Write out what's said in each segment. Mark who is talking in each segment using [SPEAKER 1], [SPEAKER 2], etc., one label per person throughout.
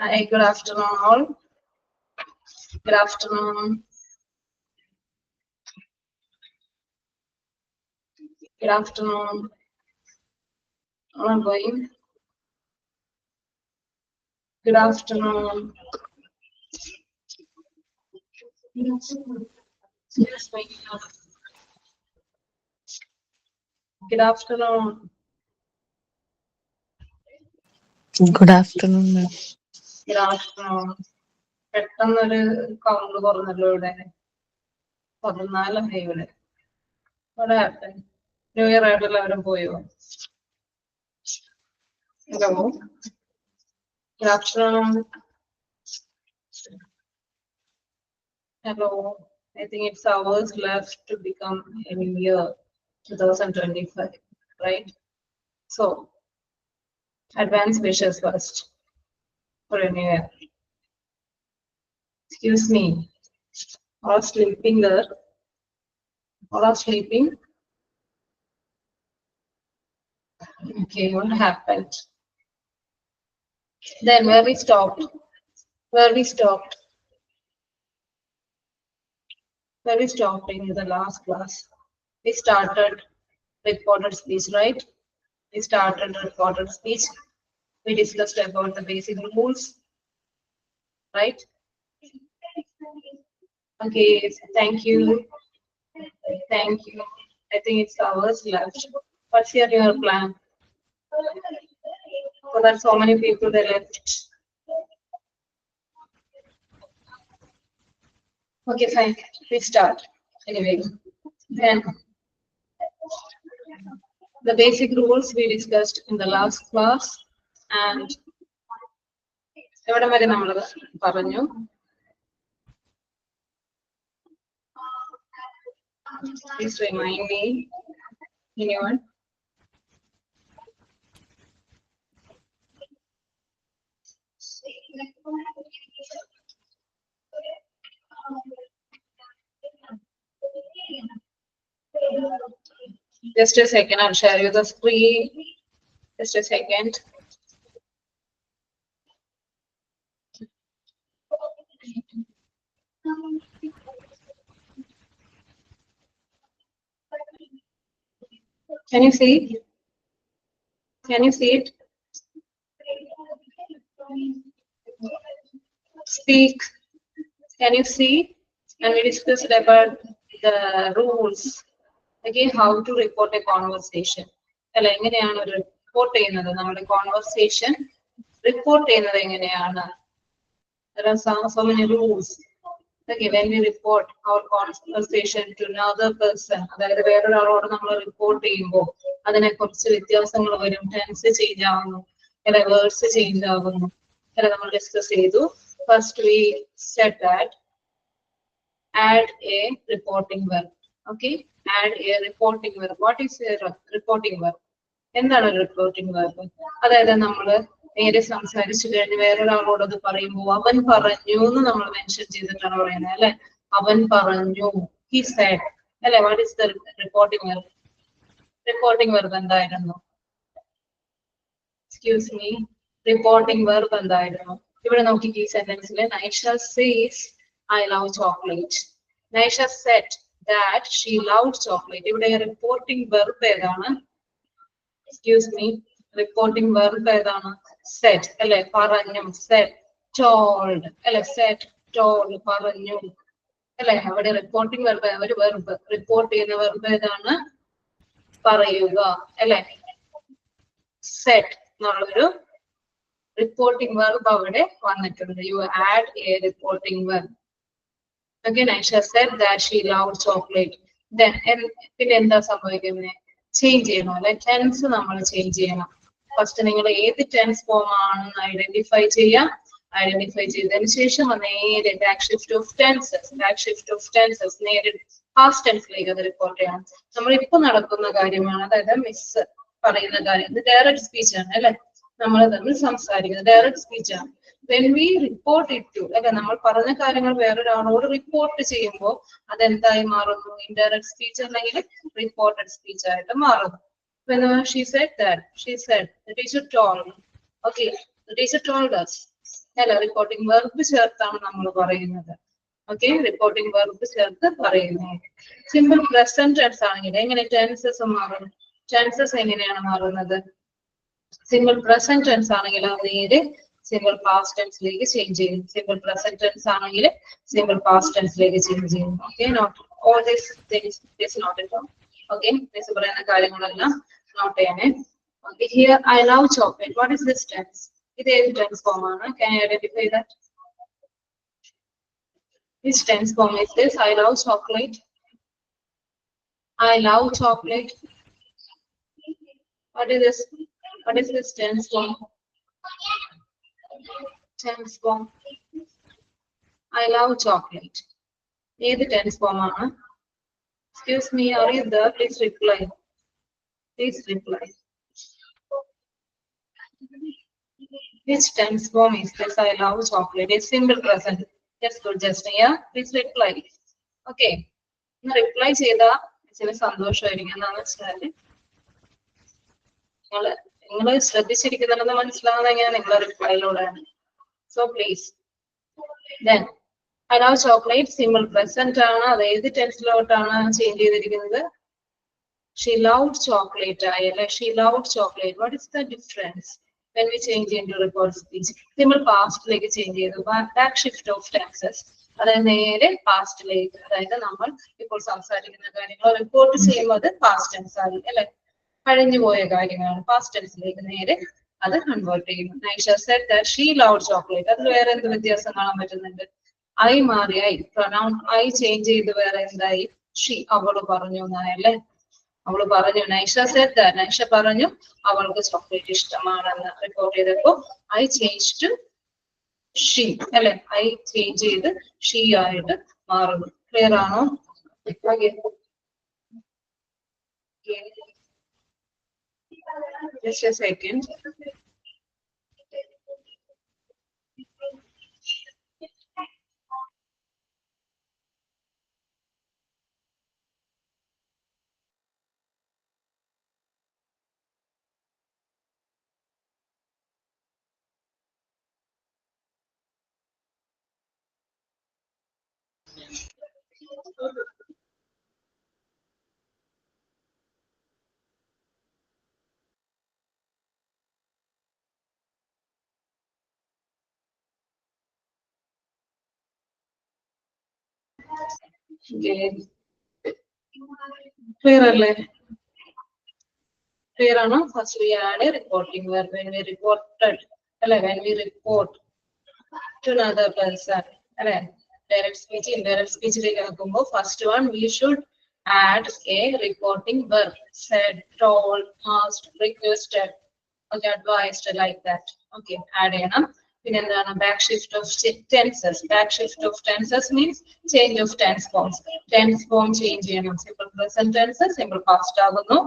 [SPEAKER 1] Hi, good afternoon all. Good afternoon. Good afternoon. How am I going? Good afternoon. Excuse me. Good afternoon.
[SPEAKER 2] Good afternoon, ma'am.
[SPEAKER 1] Good afternoon. പെട്ടെന്നൊരു count കുറഞ്ഞല്ലോ ഇവിടെ 14 ഇവിടെ. What happened? New Year ആയിട്ട് എല്ലാവരും പോയോ? Hello. Good afternoon. Hello. I think it's hours left to become a new year 2025, right? So, advance wishes first for a new year. Excuse me. All are sleeping there. All are sleeping. Okay, what happened? Then where we stopped? Where we stopped? Where we stopped in the last class? We started recorded speech, right? We started recorded speech. We discussed about the basic rules, right? Okay, thank you. Thank you. I think it's hours left. What's your plan? So that so many people they left. Okay, fine. We start. Anyway, then the basic rules we discussed in the last class and എവിടെ വരെ നമ്മൾ പറഞ്ഞു? Please remind me. Anyone? Just a second, I'll share you the screen. Just a second. Can you see? Can you see it? Speak. Can you see? And we discussed about the rules. Again, how to report a conversation. അല്ല എങ്ങനെയാണ് report ചെയ്യുന്നത് നമ്മുടെ conversation report ചെയ്യുന്നത് എങ്ങനെയാണ്? There are so many rules. Okay, when we report our conversation to another person, അതായത് വേറൊരാളോട് നമ്മൾ report ചെയ്യുമ്പോൾ അതിനെ കുറിച്ച് വ്യത്യാസങ്ങൾ വരും, ടെൻസ് ചേഞ്ച് ആവുന്നു, ചില വേർഡ്സ് ചേഞ്ച് ആവുന്നു, ചില നമ്മൾ ഡിസ്കസ് ചെയ്തു. First we said that add a reporting verb. Okay, add a reporting verb. What is a reporting verb? എന്താണ് ഒരു റിപ്പോർട്ടിംഗ് വെർബ്? അതായത് നമ്മൾ നേരെ സംസാരിച്ചു കഴിഞ്ഞ് വേറൊരാളോട് അത് പറയുമ്പോൾ അവൻ പറഞ്ഞു എന്ന് നമ്മൾ മെൻഷൻ ചെയ്തിട്ടാണ് പറയുന്നത് അല്ലെ. അവൻ പറഞ്ഞു, he said അല്ലെ. What is the reporting verb? Reporting verb എന്തായിരുന്നു? എക്സ്ക്യൂസ് മീ, റിപ്പോർട്ടിംഗ് വെർബ് എന്തായിരുന്നു? ഇവിടെ നോക്കി ഈ സെന്റൻസിലെ Naisha says I love chocolate. Naisha said that she loved chocolate. ഇവിടെ റിപ്പോർട്ടിംഗ് വെർബ് ഏതാണ്? Excuse me, reporting verb ഏതാണ്? Said അല്ലെ, പറഞ്ഞു. Said, told അല്ലെ, said, told, പറഞ്ഞു അല്ലെ. അവിടെ റിപ്പോർട്ടിംഗ് വെർബ് ഒരു വെർബ് റിപ്പോർട്ട് ചെയ്യുന്ന വെർബ് ഏതാണ്? പറയുക അല്ലെ. said എന്നുള്ളൊരു റിപ്പോർട്ടിംഗ് വെർബ് അവിടെ വന്നിട്ടുണ്ട്. You add a reporting verb. Again, Aisha said that she loved chocolate. Then പിന്നെ എന്താ സംഭവിക്കുന്നത്? ചേഞ്ച് ചെയ്യണം അല്ലെ. ടെൻസ് നമ്മൾ ചേഞ്ച് ചെയ്യണം. ഫസ്റ്റ് നിങ്ങൾ ഏത് ടെൻസ് ഫോം ആണെന്ന് ഐഡന്റിഫൈ ചെയ്യാം. ഐഡന്റിഫൈ ചെയ്തതിനു ശേഷം നേരെ ബാക്ക് ഷിഫ്റ്റ് ഓഫ് ടെൻസസ് നേരെ പാസ്റ്റ് ടെൻസിലേക്ക് അത് റിപ്പോർട്ട് ചെയ്യണം. നമ്മൾ ഇപ്പൊ നടക്കുന്ന കാര്യമാണ്, അതായത് മിസ് പറയുന്ന കാര്യം. ഇത് ഡയറക്റ്റ് സ്പീച്ച് ആണ് അല്ലെ. നമ്മൾ തമ്മിൽ സംസാരിക്കുന്നത് ഡയറക്റ്റ് സ്പീച്ച് ആണ്. when we report it to അല്ലെ, നമ്മൾ പറഞ്ഞ കാര്യങ്ങൾ വേറൊരാളോട് റിപ്പോർട്ട് ചെയ്യുമ്പോൾ അതെന്തായി മാറുന്നു? ഇൻഡയറക്റ്റ് സ്പീച്ച് അല്ലെങ്കിൽ റിപ്പോർട്ടഡ് സ്പീച്ച് ആയിട്ട് മാറുന്നു. When she said that, she said the teacher told. Okay, the teacher told us. അല്ല, റിപ്പോർട്ടിംഗ് വെർബ് ചേർത്താണ് നമ്മൾ പറയുന്നത്. ഓക്കെ, റിപ്പോർട്ടിംഗ് വെർബ് ചേർത്ത് പറയുന്നു. സിമ്പിൾ പ്രസന്റ് ടെൻസ് ആണെങ്കിൽ എങ്ങനെ ടെൻസസ് മാറും? ടെൻസസ് എങ്ങനെയാണ് മാറുന്നത്? സിമ്പിൾ പ്രസന്റ് ടെൻസ് ആണെങ്കിൽ നേരെ സിമ്പിൾ പാസ്റ്റ് ടെൻസിലേക്ക് ചേഞ്ച് ചെയ്യും. സിമ്പിൾ പ്രസന്റ് ടെൻസ് ആണെങ്കിൽ സിമ്പിൾ പാസ്റ്റ് ടെൻസിലേക്ക് ചേഞ്ച് ചെയ്യും. Okay, note all these things is not it. Okay, miss പറയുന്ന കാര്യങ്ങളെല്ലാം നോട്ട് ചെയ്യണേ. Okay, here I love chocolate. What is this tense? ഇത് ഏത് ടെൻസ് ഫോം ആണ്? Can you identify that? Which tense form is this? I love chocolate. I love chocolate. What is this? What is this tense form? Tense form. I love chocolate. Is tense form ആണ്? Excuse me, are you there? Please reply. Please reply. Which tense form is this? I love chocolate. It's simple present. Yes, good, just yeah. Please reply. Okay. Reply ചെയ്താ ചില സന്തോഷമായിരിക്കും. എന്താണെന്ന് വെച്ചാല് നിങ്ങൾ ശ്രദ്ധിച്ചിരിക്കുന്നുണ്ടെന്ന് മനസ്സിലാവുന്നത് എങ്ങനെയാണ് നിങ്ങളെ റിപ്ലൈയിലൂടെയാണ്. So please. Then I love chocolate simple present ആണ്. അത് ഏത് ടെൻസിലോട്ടാണ് ചേഞ്ച് ചെയ്തിരിക്കുന്നത്? She loved chocolate ആയല്ലേ? She loved chocolate. What is the difference when we change into record speech? Simple pastലേക്ക് ചേഞ്ച് ചെയ്തു. Back shift of tenses. അതായത് നേരെ പാസ്റ്റിലേക്ക്, അതായത് നമ്മൾ ഇപ്പോൾ സംസാരിക്കുന്ന കാര്യങ്ങൾ റിപ്പോർട്ട് ചെയ്യുന്നത് പാസ്റ്റ് ടെൻസ് ആയി അല്ലെ? കഴിഞ്ഞു പോയ കാര്യങ്ങളാണ്. പാസ്റ്റ് ടെൻസിലേക്ക് നേരെ അത് കൺവേർട്ട് ചെയ്യുന്നു. Naisha said that she loved chocolate. അതിൽ വേറെ എന്ത് വ്യത്യാസം കാണാൻ പറ്റുന്നുണ്ട്? ഐ മാറിയായി, പ്രൊനൗൺ ഐ ചേഞ്ച് ചെയ്ത് വേറെ എന്തായി? ഷീ, അവള് പറഞ്ഞു എന്നായല്ലേ? അവള് പറഞ്ഞു. നൈഷ സെഡ് ദാറ്റ്, നൈഷ പറഞ്ഞു അവൾക്ക് ചോക്ലേറ്റ് ഇഷ്ടമാണെന്ന്. റിപ്പോർട്ട് ചെയ്തപ്പോ ഐ ചേഞ്ച് ടു ഷീ അല്ലെ? ഐ ചേഞ്ച് ചെയ്ത് ഷീ ആയിട്ട് മാറുന്നു. ക്ലിയർ ആണോ? Just a second. Clear അല്ലേ? Clear ആണോ? First we add a reporting verb when we reported അല്ലെ? When we report to another person അല്ലെ? Direct speech, indirect speech ലേക്ക് ആക്കുമ്പോൾ first one we should add a reporting verb. Said, told, asked, requested, okay, advised, like that. Okay, add ചെയ്യണം. പിന്നെ എന്താണ്? Back shift of tenses. Back shift of tenses means change of tense forms. Tense form change ചെയ്യണം. Simple present tense simple past ആകുന്നു.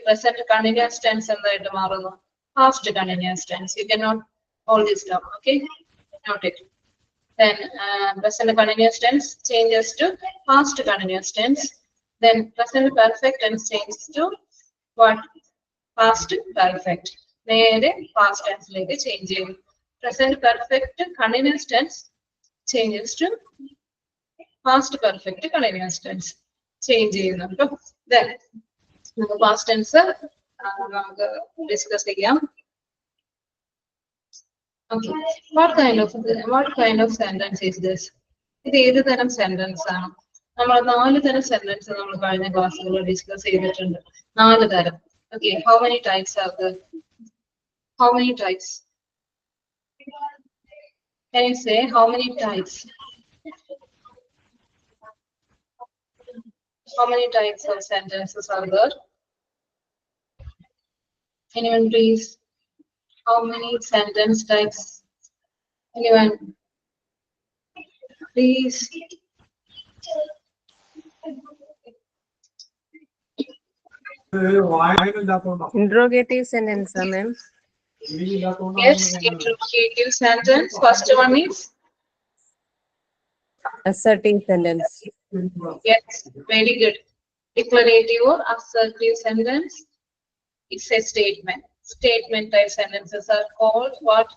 [SPEAKER 1] Present continuous tense എന്തായിട്ട് മാറുന്നു? Past continuous tense. You cannot all this down. Okay, note it. Then present continuous tense changes to past continuous tense. Then present perfect tense changes to what? Past perfect. നേരെ past tense ലേക്ക് change ചെയ്യും. Present perfect continuous tense changes to past perfect continuous tense change ചെയ്യുന്നു. Then നമുക്ക് past tense നമുക്ക് discuss ചെയ്യാം. Okay, what kind of sentence is this? ഇത് ഏത് തരം sentence ആണ്? നമ്മൾ 4 തരം സെന്റൻസ് നമ്മൾ കഴിഞ്ഞ ക്ലാസ്സുകളിൽ ഡിസ്കസ് ചെയ്തിട്ടുണ്ട്. 4 തരം. Okay, how many types are there? How many types? Can you say how many types? How many types of sentences are there? Anyone please? How many sentence types? Anyone? Please.
[SPEAKER 2] Interrogative sentence, ma'am.
[SPEAKER 1] Yes, interrogative sentence. First one is
[SPEAKER 2] Assertive sentence.
[SPEAKER 1] yes, very good. Declarative or assertive sentence. It's a statement. statement type sentences are called what?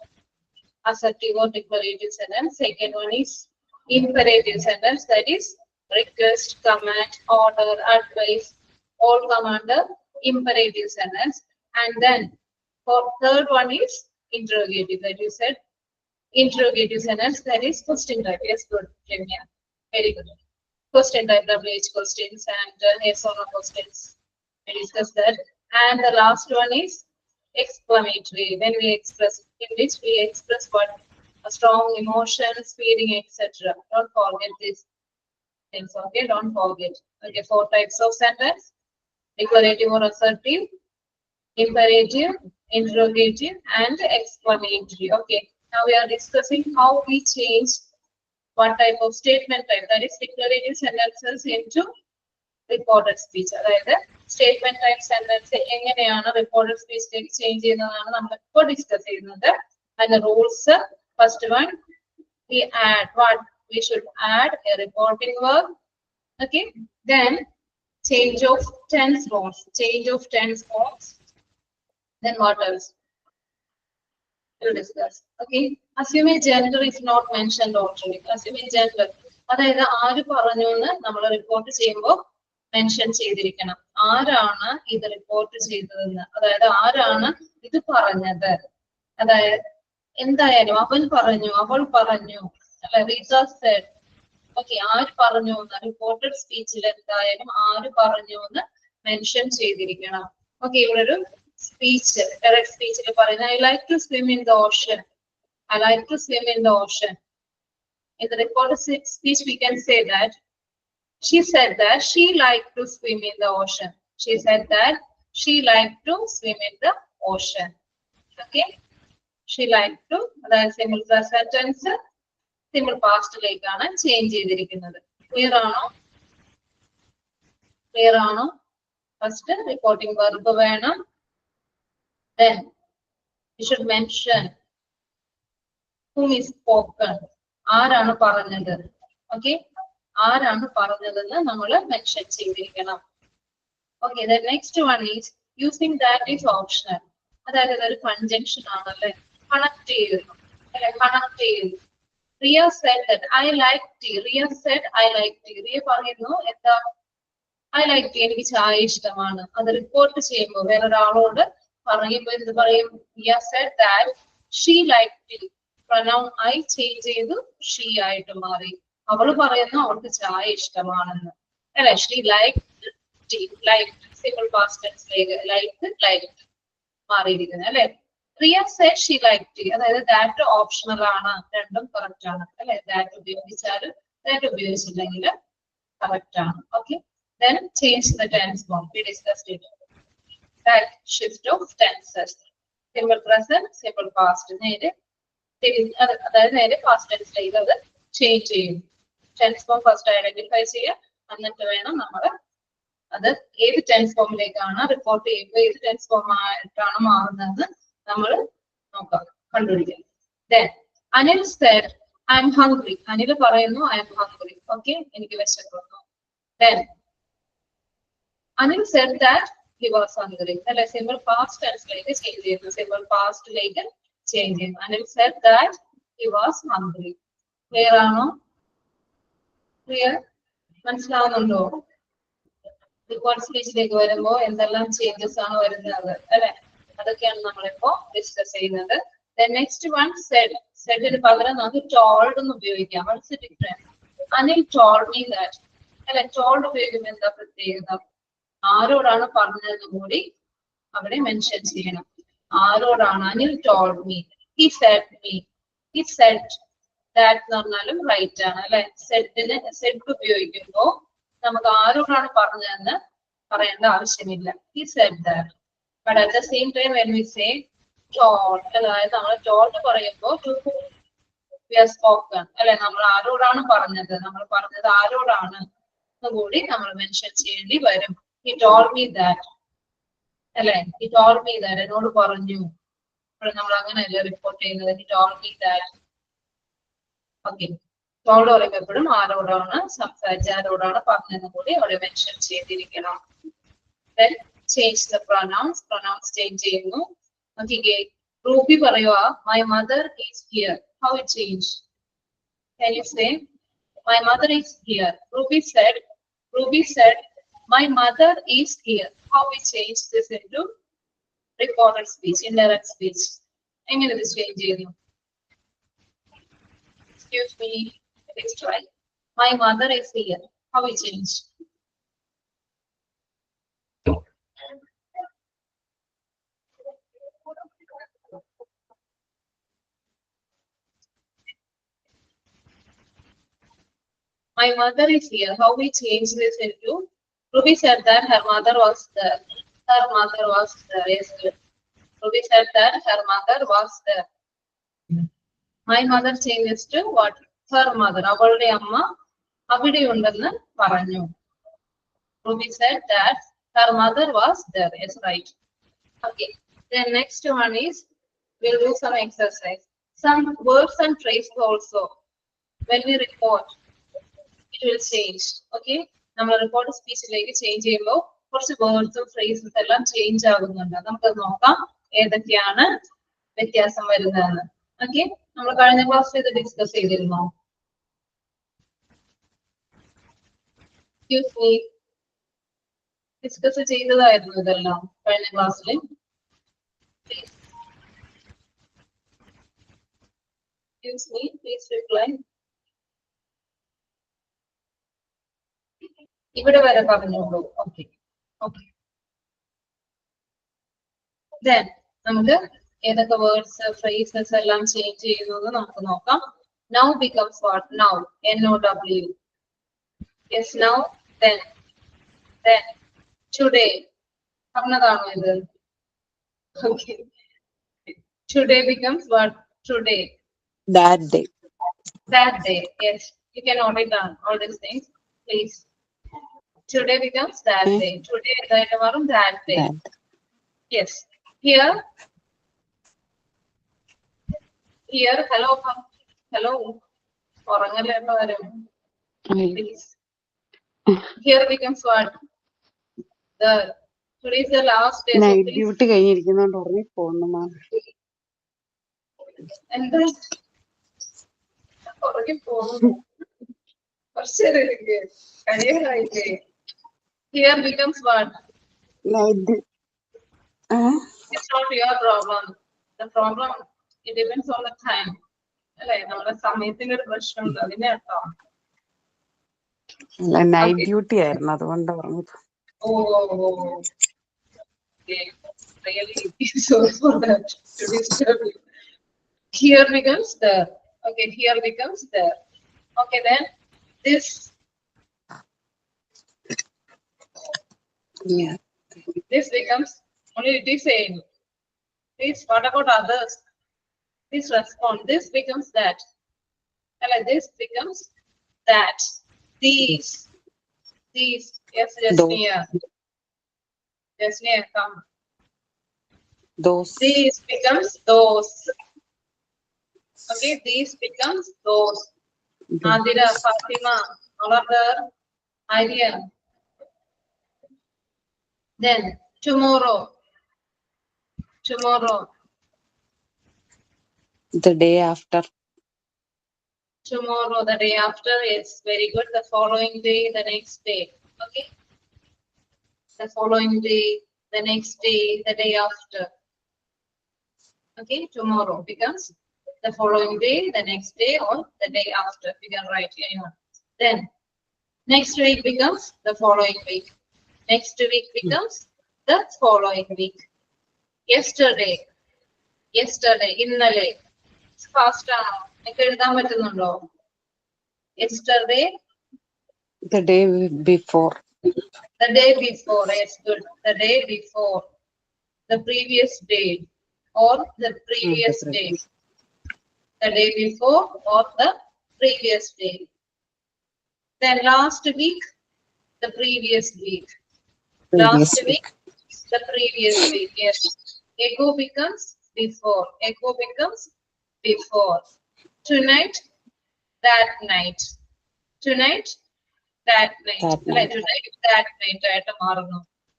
[SPEAKER 1] Assertive or declarative sentence. Second one is imperative sentence, that is request, command, order, advice, all come under imperative sentence. And then for third one is interrogative, that you said interrogative sentence, that is question type. Yes, good, Jamia. Very good. Question type, WH questions and yes or no questions. We discussed that. And the last one is exclamatory. When we express, in which we express what? A strong emotions, feeling, etc. Don't forget these things, okay? Don't forget. Okay, 4 types of sentence: declarative or assertive, imperative, interrogative, and exclamatory. Okay, now we are discussing how we change one type of statement type, that is declarative sentences, into reported speech. അതായത് statement type sentence എങ്ങനെയാണ് reported സ്പീച്ചിലേക്ക് change ചെയ്യുന്നതാണ് നമ്മൾ ഇപ്പോൾ discuss ചെയ്യുന്നത്. അതിന്റെ rules: first one, we add what? We should add a reporting verb. Okay, then change of tense forms. Change of tense forms. Then what else? We'll discuss. Okay, assuming gender is not mentioned already. Assuming gender, അതായത് ആര് പറഞ്ഞു എന്ന് നമ്മൾ report ചെയ്യുമ്പോൾ mention ചെയ്തിരിക്കണം. ആരാണ് ഇത് report ചെയ്തതെന്ന്, അതായത് ആരാണ് ഇത് പറഞ്ഞത്. അതായത് എന്തായാലും അവൻ പറഞ്ഞു, അവൾ പറഞ്ഞു, അല്ലെ, റീസ സെഡ്. ഓക്കെ, ആര് പറഞ്ഞു എന്ന് റിപ്പോർട്ടഡ് സ്പീച്ചിൽ എന്തായാലും ആര് പറഞ്ഞു എന്ന് മെൻഷൻ ചെയ്തിരിക്കണം. ഓക്കെ, ഇവിടെ ഒരു സ്പീച്ച്, ഡയറക്ട് സ്പീച്ചിൽ പറയുന്നത് I like to swim in the ocean. I like to swim in the ocean. In the reported speech, we can say that she said that she liked to swim in the ocean. She said that she liked to swim in the ocean. Okay, she liked to, that is simple present tense, simple past lekana change ചെയ്തിരിക്കുന്നത്. Clear ആണോ? Clear ആണോ? First reporting verb വേണം. Then you should mention whom is spoken. ആരാണ് പറഞ്ഞത്. Okay, ആരാണ് പറഞ്ഞതെന്ന് നമ്മൾ mention ചെയ്തിരിക്കണം. Okay, the next one is using that is optional. അതായത് ഇതൊരു കൺജങ്ഷൻ ആണല്ലേ, കണക്ട് ചെയ്യുന്നു, അല്ലെ, കണക്ട് ചെയ്യുന്നു. Riya said that I like tea. Riya said I like tea. Riya പറയുന്നു എന്താ? I like tea, എനിക്ക് ചായ ഇഷ്ടമാണ്. അത് റിപ്പോർട്ട് ചെയ്യുമ്പോൾ വേറൊരാളോട് പറയുമ്പോൾ എന്ത് പറയും? Riya said that she liked tea. pronoun I change ചെയ്തു she ആയിട്ട് മാറി. അവള് പറയുന്നു അവൾക്ക് ചായ ഇഷ്ടമാണെന്ന്, അല്ലെ? she liked tea, liked simple past tense liked മാറിയിരിക്കുന്നത്, അല്ലെ? Riya said she liked tea, അതായത് that ഓപ്ഷണൽ ആണ്, രണ്ടും കറക്റ്റ് ആണ്, അല്ലെ? that ഉപയോഗിച്ചാലും that ഉപയോഗിച്ചില്ലെങ്കിൽ കറക്റ്റ് ആണ്. Okay, then change the tense form. We discussed it. That shift of tenses. Simple present, simple past. നേരെ അതായത് നേരെ പാസ്റ്റ് ടെൻസിലേക്ക് അത് ചേഞ്ച് ചെയ്യും. ടെൻസ് ഫോം ഫസ്റ്റ് ഐഡന്റിഫൈ ചെയ്യുക, എന്നിട്ട് വേണം നമ്മൾ അത് ഏത് ടെൻസ് ഫോമിലേക്കാണ് റിപ്പോർട്ട് ചെയ്യുമ്പോൾ ഏത് ടെൻസ് ഫോം ആയിട്ടാണ് മാറുന്നതെന്ന് നമ്മൾ നോക്കാം, കണ്ടുപിടിക്കാം. Then Anil said I am hungry. Anil പറയുന്നു I am hungry. Okay, എനിക്ക് വിശക്കുന്നു. Then Anil said that he was hungry. അല്ലെ, സിമ്പിൾ പാസ്റ്റ് ടെൻസിലേക്ക് ചേഞ്ച് ചെയ്യുന്നു, സിമ്പിൾ പാസ്റ്റിലേക്ക് ചേഞ്ച് ചെയ്യുന്നു. Anil said that he was hungry. Clear ആണോ? ക്ലിയർ? മനസ്സിലാവുന്നുണ്ടോ? റിപ്പോർട്ട് സ്പീച്ചിലേക്ക് വരുമ്പോൾ എന്തെല്ലാം ചേഞ്ചസ് ആണ് വരുന്നത്, അല്ലെ? അതൊക്കെയാണ് നമ്മളിപ്പോ ഡിസ്കസ് ചെയ്യുന്നത്. Then next one, said. Saidന് പകരം നമുക്ക് told എന്ന് ഉപയോഗിക്കാം. What's the difference? Anil told me that. അല്ലെ, told ഉപയോഗിക്കുമ്പോൾ എന്താ പ്രത്യേകത? ആരോടാണ് പറഞ്ഞതെന്ന് കൂടി അവിടെ മെൻഷൻ ചെയ്യണം. ആരോടാണ്? Anil told me. He said me. He said that എന്ന് പറഞ്ഞാലും റൈറ്റ് ആണ്, അല്ലെ? സെഡിന് സെഡ് ഉപയോഗിക്കുമ്പോൾ നമുക്ക് ആരോടാണ് പറഞ്ഞതെന്ന് പറയേണ്ട ആവശ്യമില്ല. He said that. But at the same time when we say told, അതായത് നമ്മൾ told പറയുമ്പോൾ to whom we have spoken, അല്ലെ? നമ്മൾ ആരോടാണ് പറഞ്ഞത്, നമ്മൾ പറഞ്ഞത് ആരോടാണ് എന്ന് കൂടി നമ്മൾ മെൻഷൻ ചെയ്യേണ്ടി വരും. He told me that, അല്ലെ? He told me that, എന്നോട് പറഞ്ഞു. അപ്പോൾ നമ്മൾ അങ്ങനെയല്ലേ റിപ്പോർട്ട് ചെയ്യുന്നത്? He told me that. Okay, told പറയുമ്പോൾ എപ്പോഴും ആരോടാണ് സംസാരിച്ച, ആരോടാണ് പറഞ്ഞതെന്ന് കൂടി അവിടെ മെൻഷൻ ചെയ്തിരിക്കണം. Then change the pronouns. Pronouns change ചെയ്യുന്നു. Okay, Ruby പറയുക, my mother is here. How it changed? Can you say? My mother is here. Ruby said, my mother is here. How we change this into reported speech, indirect speech? എങ്ങനെ ഇത് change ചെയ്യുന്നു? Excuse me, let's try. My mother is here. How we change? My mother is here. How we change this into? Ruby said that her mother was there. Her mother was there. Yes, good. Ruby said that her mother was there. My mother changes to what? Her mother. അവളുടെ അമ്മ അവിടെ ഉണ്ടെന്ന് പറഞ്ഞു. Ruby said that her mother was there. Yes, right. Okay. Then next one is, we'll do some exercise. Some words and phrases also. When we report, it will change. Okay. നമ്മൾ report സ്പീച്ചിലേക്ക് change ചെയ്യുമ്പോൾ കുറച്ച് വേർഡ്സും phrases എല്ലാം change ആകുന്നുണ്ട്. നമുക്കത് നോക്കാം ഏതൊക്കെയാണ് വ്യത്യാസം വരുന്നതെന്ന്. ഓക്കെ, നമ്മൾ കഴിഞ്ഞ ക്ലാസ്സിൽ ഇത് ഡിസ്കസ് ചെയ്തിരുന്നോ? ഡിസ്കസ് ചെയ്തതായിരുന്നു ഇതെല്ലാം കഴിഞ്ഞ ക്ലാസ്സിൽ. Please reply. ഇവിടെ വരെ പറഞ്ഞോളൂ. Okay okay. Then നമുക്ക് ഏതൊക്കെ വേർഡ്സ് ഫ്രേസസ് എല്ലാം ചേഞ്ച് ചെയ്യുന്നത് നമുക്ക് നോക്കാം. Now becomes what? Now. N-O-W. Yes, now. Then. Today. പറഞ്ഞതാണോ ഇത്? Okay. Today becomes what? Today.
[SPEAKER 2] That day.
[SPEAKER 1] Yes. You can note it down. All these things, please. Today becomes that day. Today that day. Yes. Here, hello. Please. Here becomes what? Today is the last day.
[SPEAKER 3] Night duty കഴിഞ്ഞിരിക്കുന്നോണ്ട് ഉറങ്ങി പോകുന്നു മാം.
[SPEAKER 1] എന്താ ഉറങ്ങി പോകുന്നു? കുറച്ചേരല്ലേ കഴിയാറായില്ലേ? Here becomes what?
[SPEAKER 3] Night.
[SPEAKER 1] It's not your problem. The problem, it depends on the time. അല്ലേ, നമ്മുടെ സമയത്തിന്റെ ഒരു പ്രശ്നമുണ്ട്, അതിനെ കേട്ടോ.
[SPEAKER 3] അല്ല, നൈറ്റ് ഡ്യൂട്ടി ആയിരുന്നു, അതുകൊണ്ട് പറഞ്ഞത്.
[SPEAKER 1] Oh, okay. Really sorry for that to disturb you. Here becomes there. Okay, here becomes there. Okay, then this.
[SPEAKER 3] Yeah.
[SPEAKER 1] This becomes only it is same. Please, what about others? Please respond. This becomes that. And this becomes that. These. Yes, Jasmine. Jasmine, come.
[SPEAKER 3] Those.
[SPEAKER 1] These becomes those. Okay, these becomes those. Adira, Fatima, Aladar, Idea. Then tomorrow.
[SPEAKER 3] The day after.
[SPEAKER 1] Tomorrow, the day after is very good. The following day, the next day. Okay. The following day, the next day, the day after. Okay. Tomorrow becomes the following day, the next day, or the day after. You can write anyone. Then next week becomes the following week. Next week becomes the following week. Yesterday. Innale. Fast ആണോ? എനിക്ക് എഴുതാൻ പറ്റുന്നുണ്ടോ? Yesterday.
[SPEAKER 3] The day before.
[SPEAKER 1] The day before. Yes, good. The day before. The previous day or the previous day. The day before or the previous day. Then last week, the previous week. Last week, the previous week. Yes. Ago becomes before. Tonight, that night. Tonight, that night. Tonight, that night.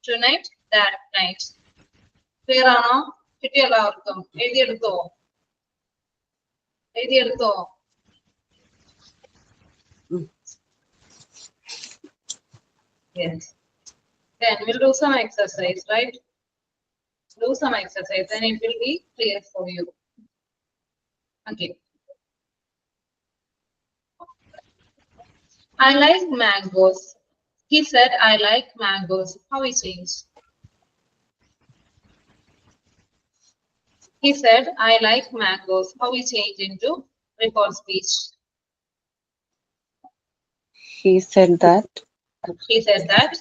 [SPEAKER 1] Tonight, that night. Clear or no? കിട്ടിയ എല്ലാവർക്കും എഴുതിയെടുത്തോ? എഴുതിയെടുത്തോ? Yes. Then we'll do some exercise, right? Do some exercise, then it will be clear for you. Okay. I like mangoes. He said, I like mangoes. How he changed? He said, I like mangoes. How he changed into report speech?
[SPEAKER 3] He said that
[SPEAKER 1] He said that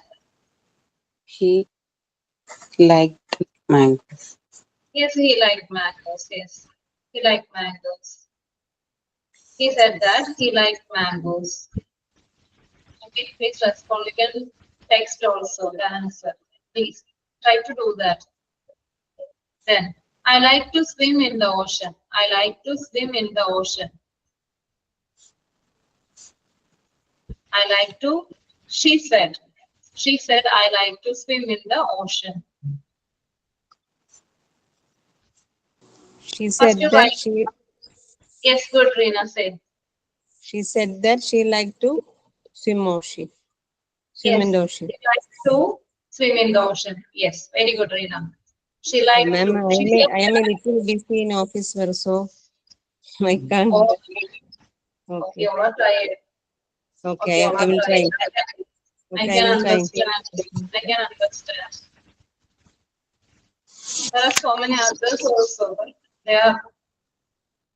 [SPEAKER 3] he liked mangoes.
[SPEAKER 1] yes, he liked mangoes. Yes, he liked mangoes. He said that he liked mangoes. Okay, please respond. You can text also the answer. Please try to do that. Then, I like to swim in the ocean. I like to swim in the ocean. I like to, she said, I like to swim in the ocean.
[SPEAKER 2] She said
[SPEAKER 1] you
[SPEAKER 2] that
[SPEAKER 1] write.
[SPEAKER 2] she
[SPEAKER 1] Yes, good, Reena said.
[SPEAKER 2] said that she liked to swim ocean. Swim in the ocean.
[SPEAKER 1] She likes to swim in the ocean. Yes, very good, Reena. She likes
[SPEAKER 2] Ma'am,
[SPEAKER 1] to. She said
[SPEAKER 2] I am a little busy in office work, so I can't.
[SPEAKER 1] okay,
[SPEAKER 2] Okay,
[SPEAKER 1] you are tired.
[SPEAKER 2] okay,
[SPEAKER 1] you
[SPEAKER 2] I
[SPEAKER 1] are
[SPEAKER 2] will try.
[SPEAKER 1] tired. I
[SPEAKER 2] Okay, I
[SPEAKER 1] can
[SPEAKER 2] will try.
[SPEAKER 1] understand. I can understand. There are so many others also, but they are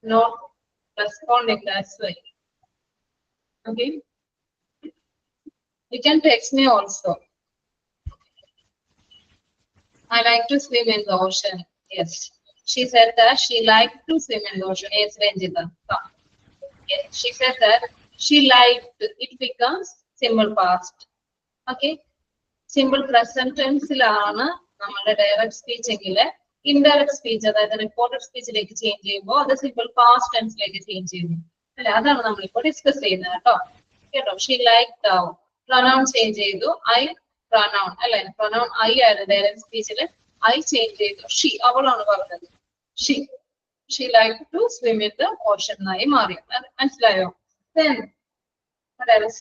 [SPEAKER 1] not responding that way. Okay. You can text me also. I like to swim in the ocean. Yes. She said that she liked to swim in the ocean. Yes, Ranjita. Come. Yes. She said that she liked, it becomes simple past. Okay. Simple present tense-ലാണ് നമ്മുടെ direct speech എങ്കില് indirect speech അതായത് reported സ്പീച്ചിലേക്ക് change ചെയ്യുമ്പോൾ അത് simple past ടെൻസിലേക്ക് change ചെയ്യുന്നു അല്ലെ അതാണ് നമ്മളിപ്പോൾ ഡിസ്കസ് ചെയ്യുന്നത് കേട്ടോ ഷീ ലൈക്ക് പ്രൊനൗൺ ചേഞ്ച് ചെയ്തു ഐ പ്രൊനൗൺ അല്ലെ പ്രൊനൗൺ ഐ ആയിരുന്നു ഡയറക്റ്റ് സ്പീച്ചിൽ ഐ ചേഞ്ച് ചെയ്തു ഷീ അവളാണ് പറഞ്ഞത് she like to swim in the ocean എന്നായി മാറി മനസ്സിലായോ then what else?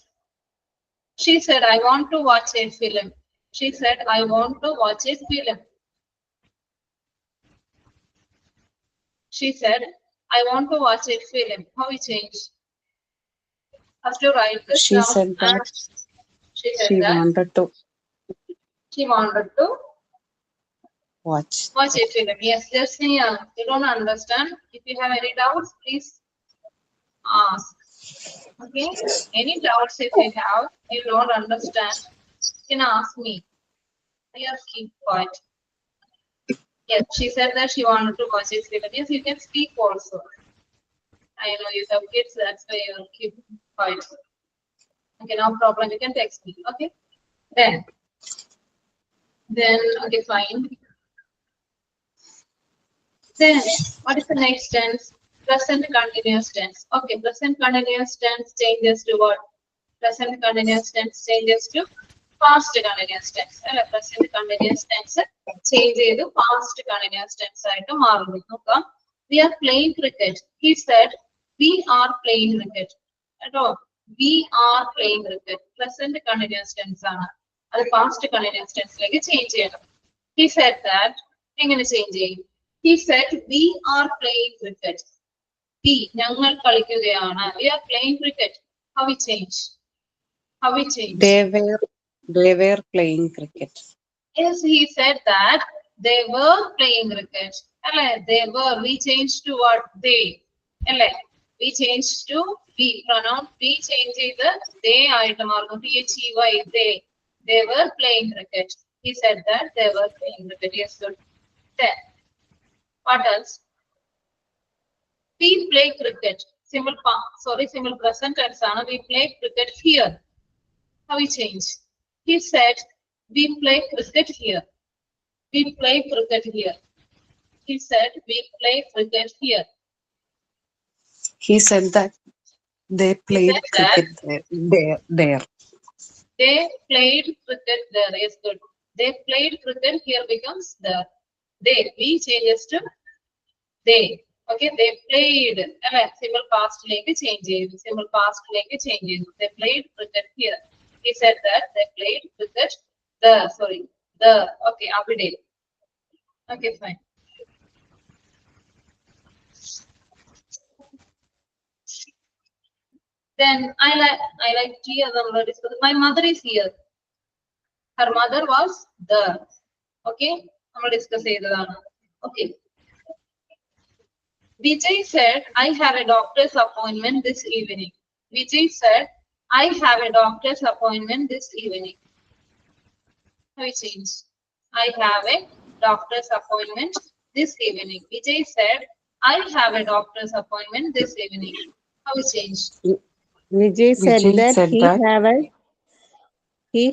[SPEAKER 1] She said, I want to watch a film. She said, I want to watch a film. She said, I want to watch a film. How we change? Have to write this
[SPEAKER 3] She
[SPEAKER 1] down.
[SPEAKER 3] said that
[SPEAKER 1] She said
[SPEAKER 3] she
[SPEAKER 1] that
[SPEAKER 3] wanted to
[SPEAKER 1] she wanted to
[SPEAKER 3] watch.
[SPEAKER 1] watch a film. Yes, just here. You don't understand. If you have any doubts, please ask. Okay? Any doubts if you have, you don't understand, you can ask me. Yes, keep quiet. Yes, she said that she wanted to watch a film. Yes, you can speak also. I know you have kids, that's why you keep quiet. Okay, no problem. You can text me. Okay. Then, okay, fine. Then, what is the next tense? Present continuous tense. Okay, present continuous tense changes to what? Present continuous tense changes to past continuous tense. Present continuous tense change ചെയ്തു past continuous tense ആയിട്ട് മാറുന്നു. നോക്കാം. We are playing cricket. He said, we are playing cricket. കേട്ടോ we are playing cricket. Present continuous tense ആണ്. അത് past continuous tenseലേക്ക് change ചെയ്യണം. He said that എങ്ങനെ ചേഞ്ച് ചെയ്യും? He said, we are playing cricket. We, ഞങ്ങൾ കളിക്കുകയാണ്. We are playing cricket. How we change? How we change?
[SPEAKER 3] They were playing cricket.
[SPEAKER 1] Yes, he said that they were playing cricket. They were. We changed to what? They. We changed to we. Pronoun we change the they item or THEY. They were playing cricket. He said that they were playing cricket. Yes, good. Then, what else? We play cricket. Simple present tense. We play cricket here. How we change? He said, we play cricket here. We play cricket here. He said, we play cricket here.
[SPEAKER 3] He said that they played
[SPEAKER 1] said
[SPEAKER 3] cricket there.
[SPEAKER 1] They played cricket there. Yes, good. They played cricket here becomes there. They. We changes to they. Okay, they played. Simple past like change. Simple past like change. They played cricket here. He said that they played cricket. The. Okay, every day. Okay, fine. Then I like here. My mother is here. Her mother was there. Okay, I'm gonna discuss it. Okay. Vijay said, I have a doctor's appointment this evening. Vijay said, I have a doctor's appointment this evening. How we change? I have a doctor's appointment this evening. Vijay said, I have a doctor's appointment this evening. How we change?
[SPEAKER 2] Vijay said
[SPEAKER 3] Vijay
[SPEAKER 2] that
[SPEAKER 3] said
[SPEAKER 2] he
[SPEAKER 3] that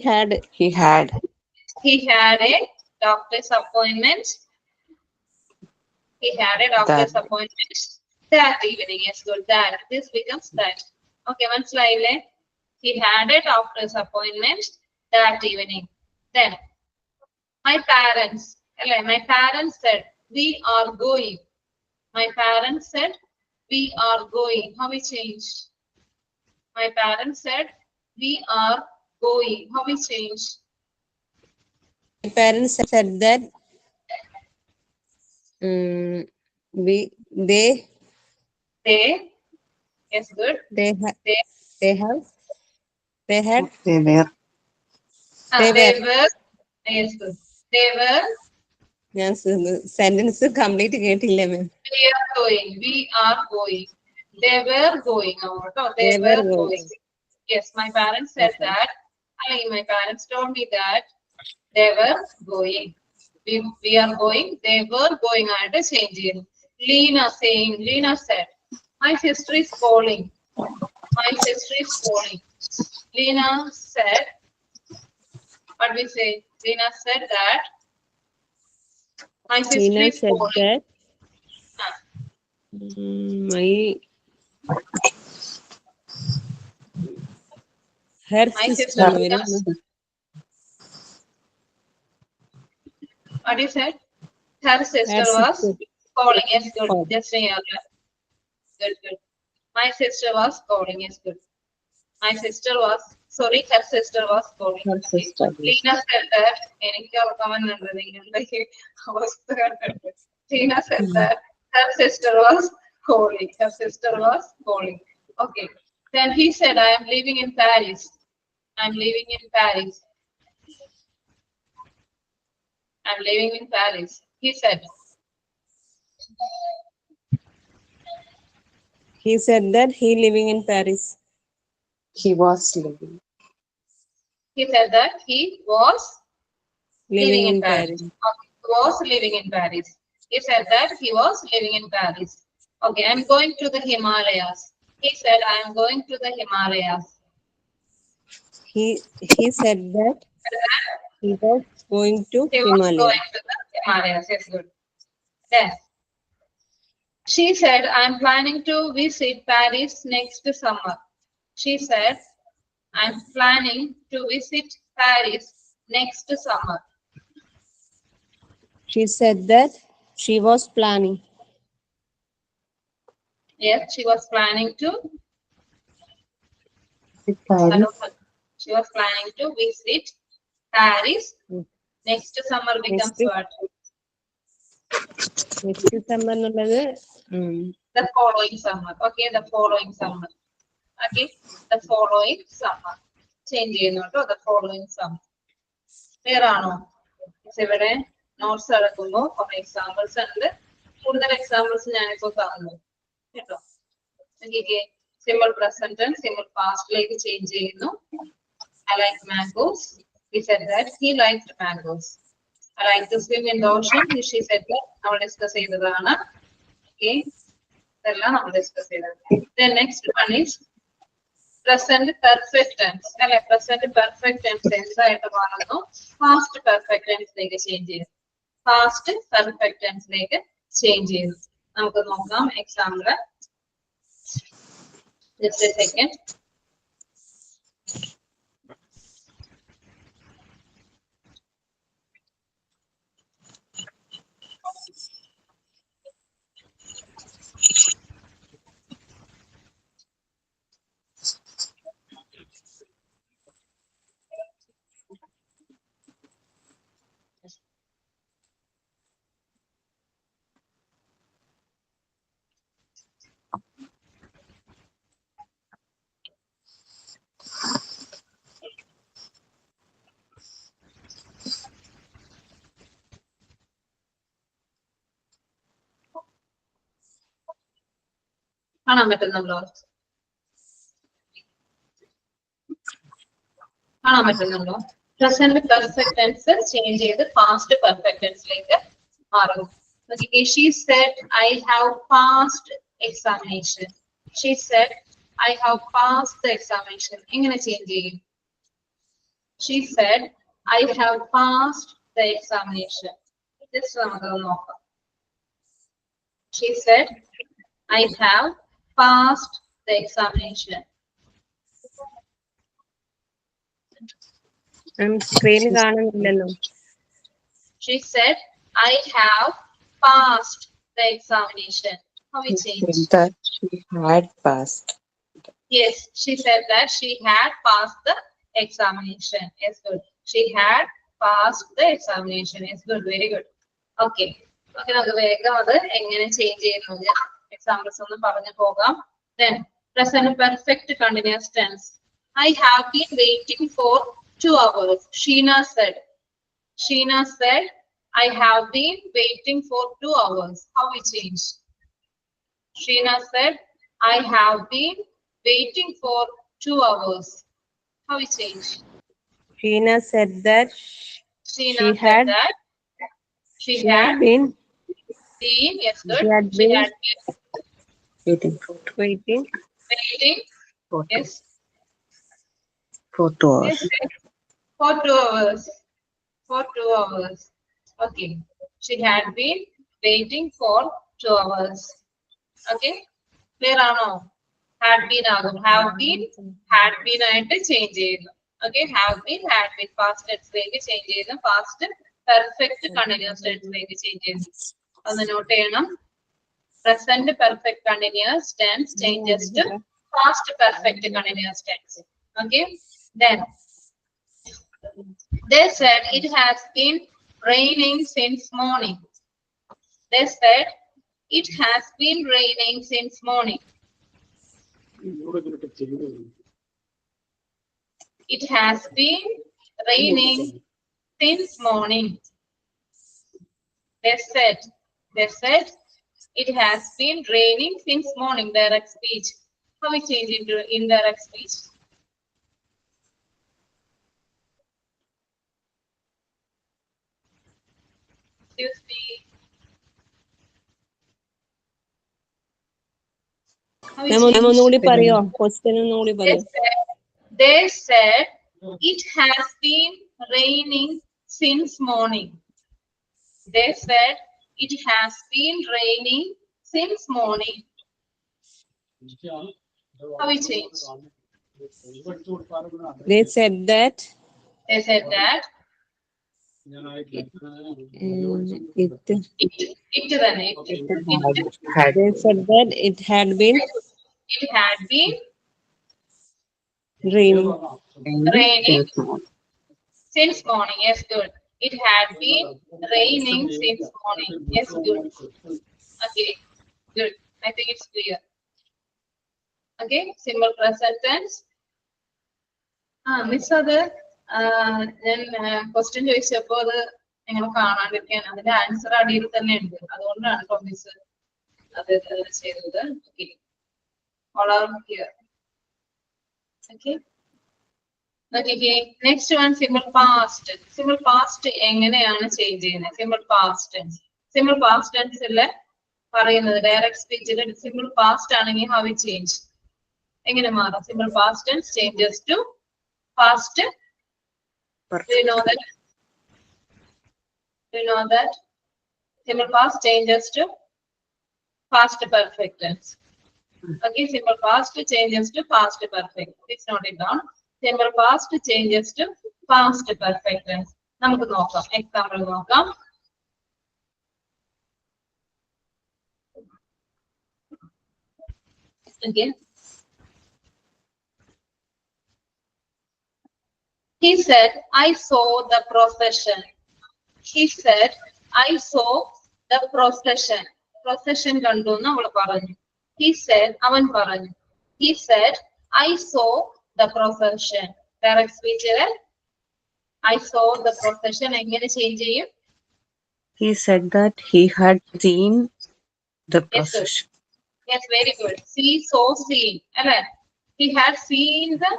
[SPEAKER 2] had
[SPEAKER 3] he had
[SPEAKER 1] He had a doctor's appointment. He had a doctor's
[SPEAKER 3] that
[SPEAKER 1] appointment that evening. Yes, good. That. This becomes that. Okay, one slide. He had a doctor's appointment that evening. Then, my parents said, we are going. My parents said, we are going. How we change? My parents said, we are going. How we change?
[SPEAKER 2] my parents said that they
[SPEAKER 1] They, yes, good.
[SPEAKER 2] they ha-
[SPEAKER 1] They,
[SPEAKER 2] they have they had
[SPEAKER 3] they were
[SPEAKER 1] they were, yes, good. They were,
[SPEAKER 2] ഞാൻ sentence complete കേട്ടില്ല മാം.
[SPEAKER 1] we are going. We are going. They were going out. Oh, they
[SPEAKER 2] They
[SPEAKER 1] were
[SPEAKER 2] were
[SPEAKER 1] going.
[SPEAKER 2] going.
[SPEAKER 1] Yes, my parents said
[SPEAKER 2] Okay.
[SPEAKER 1] that. My parents told me that they were going. We are going. They were going. I had to change it. Lena said, my sister is calling. My sister is calling. Lena said, what we say? Lena said that my sister
[SPEAKER 2] Lina
[SPEAKER 1] is
[SPEAKER 2] said
[SPEAKER 1] calling.
[SPEAKER 2] that
[SPEAKER 1] Ah,
[SPEAKER 2] my her
[SPEAKER 1] My
[SPEAKER 2] sister
[SPEAKER 1] sister
[SPEAKER 2] എന്ന് വരും.
[SPEAKER 1] becomes, what you said? Her sister
[SPEAKER 2] Her
[SPEAKER 1] was
[SPEAKER 2] sister
[SPEAKER 1] calling. Yes, good.
[SPEAKER 2] called.
[SPEAKER 1] Just say earlier. Good, good. My sister was calling. Yes, good. My sister was, sorry, her sister was calling.
[SPEAKER 3] her
[SPEAKER 1] Okay.
[SPEAKER 3] sister.
[SPEAKER 1] Lena said that, എനിക്ക് ഓർക്കാമെന്നുണ്ട് നിങ്ങളുടെ അവസ്ഥ കണ്ടിട്ട്. Lena said that her sister was calling. Her sister was calling. Okay. Then he said, I am living in Paris. I'm living in Paris. I'm living in Paris. He said,
[SPEAKER 2] He said that he living in Paris.
[SPEAKER 3] He was living.
[SPEAKER 1] he said that he was
[SPEAKER 2] Living in Paris.
[SPEAKER 1] Okay. Was living in Paris. He said that he was living in Paris. Okay, I'm going to the Himalayas. He said, I am going to the Himalayas.
[SPEAKER 2] He said that he was going to
[SPEAKER 1] He was
[SPEAKER 2] Himalaya.
[SPEAKER 1] going to the Himalayas. Yes, good. Then she said, I'm planning to visit Paris next summer. She said, I'm planning to visit Paris next summer.
[SPEAKER 2] She said that she was planning.
[SPEAKER 1] Yes, she was planning to.
[SPEAKER 3] Paris.
[SPEAKER 1] She was planning to visit Paris. Next summer becomes
[SPEAKER 2] Next.
[SPEAKER 1] what?
[SPEAKER 2] Next summer എന്നുള്ളത്
[SPEAKER 1] The following summer. Okay, the following summer. Okay, the following summer. Change ചെയ്യുന്നു കേട്ടോ. The following summer. Clear ആണോ? ഇവിടെ notes എടുക്കുമ്പോൾ കുറെ examples ഉണ്ട്. കൂടുതൽ examples ഞാനിപ്പോ തന്നു കേട്ടോ. നോക്കിക്കേ, സിമ്പിൾ പ്രസന്റ് ടെൻസ് സിമ്പിൾ പാസ്റ്റിലേക്ക് ചേഞ്ച് ചെയ്യുന്നു. I like mangoes. He said that he liked mangoes. I like to swim in the ocean. She said that. നമ്മൾ ഡിസ്കസ് ചെയ്തതാണ്. Okay. ഇതെല്ലാം നമ്മൾ ഡിസ്കസ് ചെയ്തത്. Then next one is present perfect tense. അല്ലെ, present perfect tense എന്തായിട്ട് മാറുന്നു? Past perfect tenseലേക്ക് change ചെയ്തു. Past perfect tenseലേക്ക് change ചെയ്തു. നമുക്ക് നോക്കാം എക്സാമ്പിൾ. Just a second. കാണാൻ പറ്റുന്നുണ്ടോ? കാണാൻ പറ്റുന്നുണ്ടോ? പ്രസന്റ് പെർഫെക്റ്റ് ടെൻസ് ചേഞ്ച് ചെയ്ത് പാസ്റ്റ് പെർഫെക്റ്റ് ടെൻസിലേക്ക് മാറും. Okay, she said, I have passed examination. She said, I have passed the examination. എങ്ങനെ ചേഞ്ച് ചെയ്യും? She said, I have passed the examination. Just നമുക്കൊന്ന് നോക്കാം. She said, I have passed the examination.
[SPEAKER 2] സ്ക്രീനിൽ കാണുന്നില്ലല്ലോ.
[SPEAKER 1] She said, I have passed the examination. How we
[SPEAKER 3] He
[SPEAKER 1] change?
[SPEAKER 3] said that she had passed.
[SPEAKER 1] Yes, she said that she had passed the examination. Yes, good. She had passed the examination. Yes, good. Very good. Okay. Okay, നമുക്ക് വേഗം അത് എങ്ങനെ change ചെയ്യുന്നത് examples ഒന്ന് പറഞ്ഞു പോകാം. Then, present perfect continuous tense. I have been waiting for 2 hours. Sheena said. Sheena said, I have been waiting for 2 hours. How we change? Sheena said, I have been waiting for 2 hours. How we change?
[SPEAKER 2] Sheena said that
[SPEAKER 1] Sheena
[SPEAKER 2] she
[SPEAKER 1] said
[SPEAKER 2] had
[SPEAKER 1] that she
[SPEAKER 2] she
[SPEAKER 1] had
[SPEAKER 2] had been
[SPEAKER 1] been, yes, good.
[SPEAKER 2] She had
[SPEAKER 1] She
[SPEAKER 2] been-
[SPEAKER 1] had been
[SPEAKER 3] Waiting for
[SPEAKER 2] waiting
[SPEAKER 1] waiting, yes,
[SPEAKER 3] 2 hours.
[SPEAKER 1] yes, yes, for 2 hours. For 2 hours. Okay. She had been waiting for 2 hours. Okay. Clear ആണോ? Had been ആകും. Have been, had been ആയിട്ട് change ചെയ്യുന്നു. Okay. Have been, had been past tenseലേക്ക് change ചെയ്യുന്നു. Past perfect continuous tenseലേക്ക് change ചെയ്യുന്നു. ഒന്ന് not ചെയ്യണം. Present perfect continuous tense changes to past perfect continuous tense. Okay. Then they said it has been raining since morning. They said it has been raining since morning. It has been raining since morning. They said it has been raining since morning. Direct speech. How we change into indirect speech? Excuse me. How we change?
[SPEAKER 2] ഒന്നുകൂടി പറയോ? Question ഒന്നുകൂടി പറയോ?
[SPEAKER 1] They said it has been raining since morning. They said it has been raining since morning. How we change?
[SPEAKER 2] They said that
[SPEAKER 1] They said that it തന്നെ
[SPEAKER 3] Had
[SPEAKER 2] they said that it had been
[SPEAKER 1] it had been
[SPEAKER 2] raining
[SPEAKER 1] raining
[SPEAKER 3] since morning.
[SPEAKER 1] since morning. Yes, good. It had been raining since morning. Yes, good. Okay, good. I think it's clear. Okay, simple present tense. Miss അത് ഞാൻ question ചോദിച്ചപ്പോ അത് നിങ്ങൾ കാണാണ്ടിരിക്കാൻ അതിന്റെ answer അടിയിൽ തന്നെ ഉണ്ട്. അതുകൊണ്ടാണ് കേട്ടോ മിസ് അത് ചെയ്തത്. All are here. Okay. Okay. Next one, simple past. Simple past എങ്ങനെയാണ് ചേഞ്ച് ചെയ്യുന്നത്? Simple past tense. Simple past tense ല് പറയുന്നത് ഡയറക്റ്റ് സ്പീച്ചിൽ simple past ആണെങ്കിൽ how we change? എങ്ങനെ മാറും? Simple past tense changes to past. Do you know that? Do you know that? Simple past changes to past perfect tense. Okay, simple past changes to past perfect. Please note it down. Simple past changes to past perfect tense. നമുക്ക് നോക്കാം. Example നോക്കാം. Okay. He said, I saw the procession. He said, I saw the procession. Procession കണ്ടു എന്ന് അവൾ പറഞ്ഞു. He said, അവൻ പറഞ്ഞു. He said, I saw the procession. Direct speech ല് I saw the procession എങ്ങനെ ചേഞ്ച് ചെയ്യും?
[SPEAKER 3] He said that he had seen the
[SPEAKER 1] Yes, sir.
[SPEAKER 3] procession.
[SPEAKER 1] Yes, very good. See, so, seen. Alright. He had seen the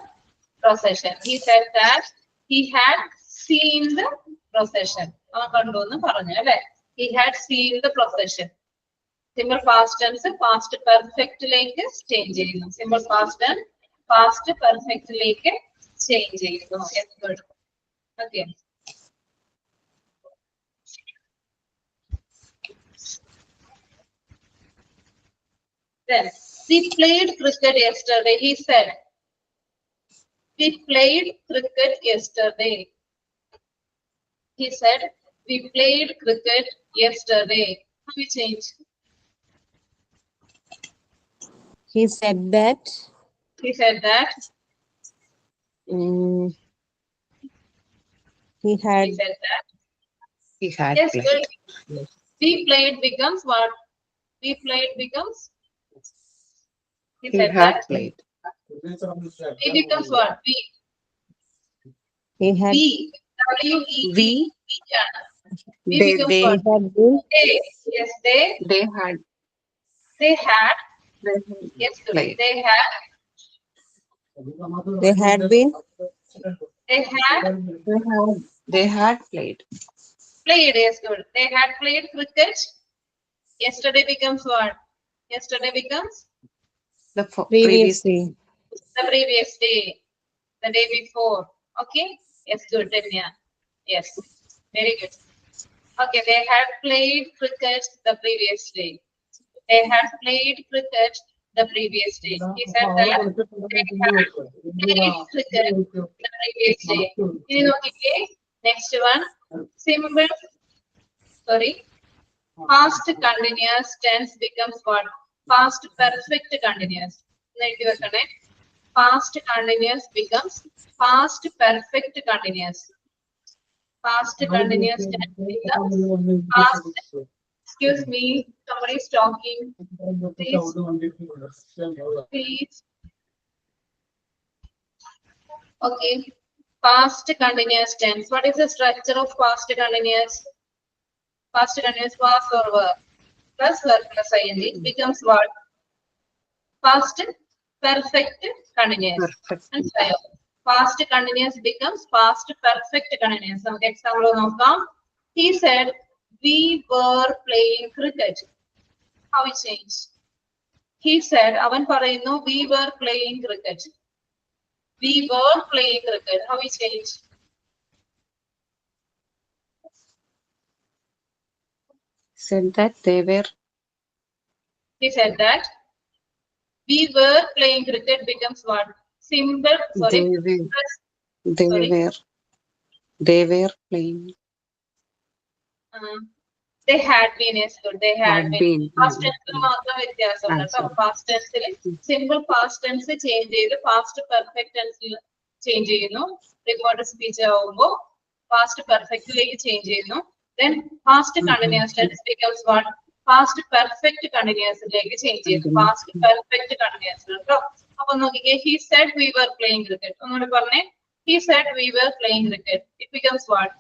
[SPEAKER 1] procession. He said that he had seen the procession. അവൻ കണ്ടു എന്ന് പറഞ്ഞു അല്ലെ. He had seen the procession. Simple past tense past perfect lake change ചെയ്യുന്നു. Simple past tense past perfect ലേക്ക് change ചെയ്യുന്നു. Yes, good. Okay. Then we played cricket yesterday. He said, "We played cricket yesterday." He said, "We played cricket yesterday." How we change?
[SPEAKER 2] He said that.
[SPEAKER 1] He said that.
[SPEAKER 2] mm, he had.
[SPEAKER 1] He said that.
[SPEAKER 3] He had
[SPEAKER 1] Yes,
[SPEAKER 3] played.
[SPEAKER 1] good. We played becomes what? We played becomes. He
[SPEAKER 3] He
[SPEAKER 1] said
[SPEAKER 3] had
[SPEAKER 1] that.
[SPEAKER 3] played.
[SPEAKER 1] We becomes what? We.
[SPEAKER 2] He had.
[SPEAKER 1] We. W-E.
[SPEAKER 3] We.
[SPEAKER 1] We
[SPEAKER 3] They.
[SPEAKER 1] becomes
[SPEAKER 3] They.
[SPEAKER 1] what?
[SPEAKER 2] Had been.
[SPEAKER 1] They. Yes, they.
[SPEAKER 3] They had.
[SPEAKER 1] They had.
[SPEAKER 3] They
[SPEAKER 1] Yes, good.
[SPEAKER 3] played.
[SPEAKER 1] They had.
[SPEAKER 2] They had been.
[SPEAKER 1] They had
[SPEAKER 3] They had played.
[SPEAKER 1] played. Yes, good. They had played cricket. Yesterday becomes what? Yesterday becomes
[SPEAKER 3] The
[SPEAKER 2] Previous day.
[SPEAKER 1] the previous day, the day before. Okay. Yes, good. Danya. Yes, very good. Okay, they had played cricket the previous day. They had played cricket the previous day. He said that they had played cricket the previous day. You know, okay. Next one, simple. Sorry. Past continuous tense becomes what? Past perfect continuous. Past continuous becomes past perfect continuous. Past continuous tense becomes past. Excuse me, somebody is talking. Please. Please. Okay. Past continuous tense. What is the structure of past continuous? Past continuous was or were plus verb plus ing becomes what? Past perfect continuous.
[SPEAKER 3] Perfect.
[SPEAKER 1] മനസ്സിലായോ? Past continuous becomes past perfect continuous. നമുക്ക് example നോക്കാം. He said, "We were playing cricket." How we change? He said, അവൻ പറയുന്നു, "We were playing cricket." We were playing cricket. How we change?
[SPEAKER 3] Said that they were.
[SPEAKER 1] He said that we were playing cricket becomes what? Simple. Sorry.
[SPEAKER 3] They were.
[SPEAKER 1] Plus,
[SPEAKER 3] They
[SPEAKER 1] sorry.
[SPEAKER 3] were. They were playing.
[SPEAKER 1] They had been is good. They had
[SPEAKER 3] Had
[SPEAKER 1] been.
[SPEAKER 3] been.
[SPEAKER 1] Past tense മാത്രം വ്യത്യാസമുണ്ട് കേട്ടോ. Past tense simple past tense change ചെയ്ത് past perfect tense change ചെയ്യുന്നു. Recorded speech ആവുമ്പോൾ past perfect ലേക്ക് change ചെയ്യുന്നു. Then past continuous tense becomes what? Past perfect continuous lake change ചെയ്യുന്നു. Past perfect continuous കേട്ടോ. അപ്പൊ നോക്കിക്കേ, he said we were playing cricket. ഒന്നുകൂടി പറഞ്ഞേ. He said we were playing cricket. It becomes what?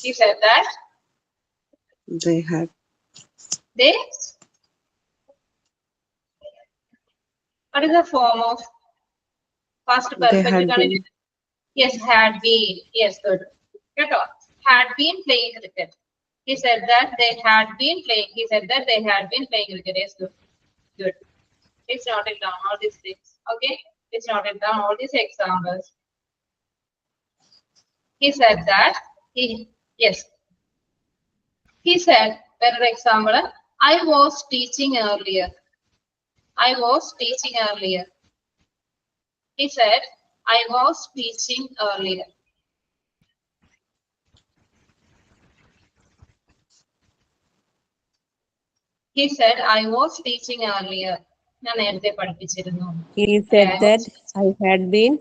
[SPEAKER 1] He said that
[SPEAKER 3] They had.
[SPEAKER 1] they. What is the form of past perfect
[SPEAKER 3] had been.
[SPEAKER 1] continuous? Yes, had been. Yes, good. Get on. Had been playing cricket. He said that they had been playing. He said that they had been playing cricket. Yes, good. Good. It's noted down all these things. Okay. It's noted down all these examples. He said that yes. He said, better example, I was teaching earlier. I was teaching earlier. He said, I was teaching earlier. He said, I was teaching earlier. ഞാൻ നേരത്തെ പഠിപ്പിച്ചിരുന്നു.
[SPEAKER 2] He said that I had been.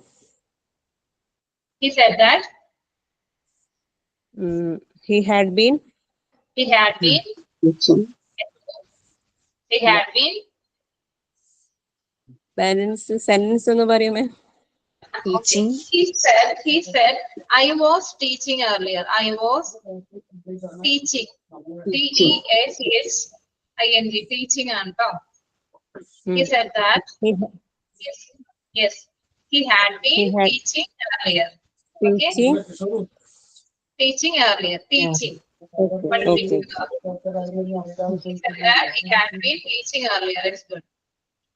[SPEAKER 1] He said that
[SPEAKER 2] He had been.
[SPEAKER 1] he had been.
[SPEAKER 3] Teaching.
[SPEAKER 1] He had been.
[SPEAKER 2] Balance sentence ഒന്ന് പറയുമേ.
[SPEAKER 3] Teaching.
[SPEAKER 1] He said, I was teaching earlier. I was teaching.
[SPEAKER 3] Teaching.
[SPEAKER 1] T-E-A-C-H. ing, teaching ആണ് ട്ടോ. He
[SPEAKER 2] Hmm.
[SPEAKER 1] said that,
[SPEAKER 2] He
[SPEAKER 1] yes, yes, he had been
[SPEAKER 2] He had-
[SPEAKER 1] teaching earlier. Okay,
[SPEAKER 2] teaching.
[SPEAKER 1] teaching earlier, teaching.
[SPEAKER 2] Okay.
[SPEAKER 1] പഠിപ്പിക്കുക.
[SPEAKER 2] Okay.
[SPEAKER 1] He said that he had been teaching earlier. It's good.